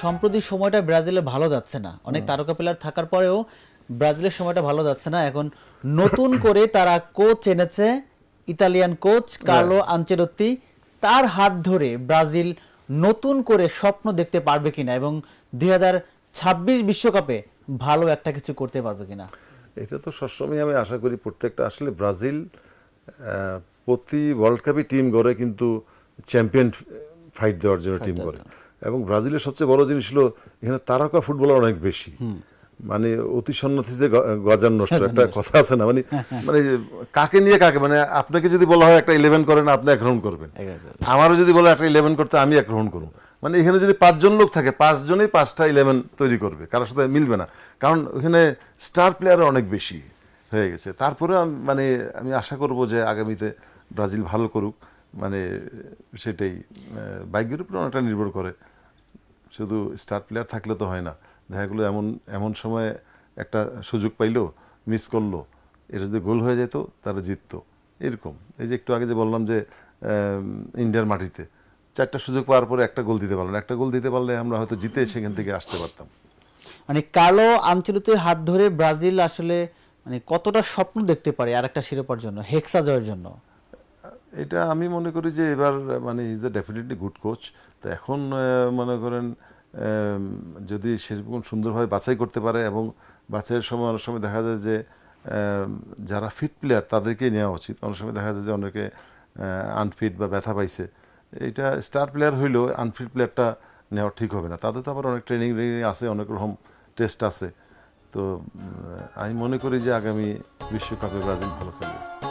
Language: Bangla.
সম্প্রতি সময়টা ব্রাজিলে ভালো যাচ্ছে না, অনেক তারকা প্লেয়ার থাকার পরেও ব্রাজিলের সময়টা ভালো যাচ্ছে না। এখন নতুন করে তারা কোচ এনেছে, ইতালিয়ান কোচ কার্লো আনচেলত্তি। তার হাত ধরে ব্রাজিল নতুন করে স্বপ্ন দেখতে পারবে কিনা এবং 2026 বিশ্বকাপে ভালো একটা কিছু করতে পারবে কিনা, এটা তো সবসময় আমি আশা করি। প্রত্যেকটা আসলে ব্রাজিল প্রতি ওয়ার্ল্ড কাপে টিম গড়ে, কিন্তু চ্যাম্পিয়ন ফাইট দেওয়ার জন্য টিম করে। এবং ব্রাজিলের সবচেয়ে বড় জিনিস হলো এখানে তারকা ফুটবলার অনেক বেশি। মানে অতি সন্ন্যাসীতে গজার নষ্ট একটা কথা আছে না, মানে মানে কাকে নিয়ে কাকে, মানে আপনাকে যদি বলা হয় একটা 11 করেন, আপনি এক রাউন্ড করবেন। আমারও যদি বলা একটা 11 করতে, আমি এক রাউন্ড করব। মানে এখানে যদি 5 জন লোক থাকে, 5 জনেই 5টা 11 তৈরি করবে, কারোর সাথে মিলবে না, কারণ ওখানে স্টার প্লেয়ার অনেক বেশি হয়ে গেছে। তারপরে মানে আমি আশা করব যে আগামীতে ব্রাজিল ভালো করুক। মানে সেটাই ভাগ্যের উপর অনেকটা নির্ভর করে, শুধু স্টার প্লেয়ার থাকলে তো হয় না। দেখা গেলো এমন সময় একটা সুযোগ পাইলো, মিস করলো, এটা যদি গোল হয়ে যেত তারা জিততো। এরকম এই যে একটু আগে যে বললাম যে ইন্ডিয়ার মাটিতে 4টা সুযোগ পাওয়ার পরে একটা গোল দিতে পারলো না। একটা গোল দিতে পারলে আমরা হয়তো জিতে সেখান থেকে আসতে পারতাম। মানে কার্লো আনচেলত্তির হাত ধরে ব্রাজিল আসলে মানে কতটা স্বপ্ন দেখতে পারে আর একটা শিরোপার জন্য, হেক্সা জয়ের জন্য? এটা আমি মনে করি যে এবার মানে is a definitely good coach. তো এখন মনে করেন যদি সেরকম সুন্দরভাবে বাছাই করতে পারে, এবং বাছাইয়ের সময় অনেক সময় দেখা যায় যে যারা ফিট প্লেয়ার তাদেরকেই নেওয়া উচিত। অনেক সময় দেখা যায় যে অনেকে আনফিট বা ব্যথা পাইছে, এটা স্টার প্লেয়ার হইলেও আনফিট প্লেয়ারটা নেওয়া ঠিক হবে না। তাদের তো আবার অনেক ট্রেনিং আছে, অনেক রকম টেস্ট আছে। তো আমি মনে করি যে আগামী বিশ্বকাপে ব্রাজিল ভালো খেলবে।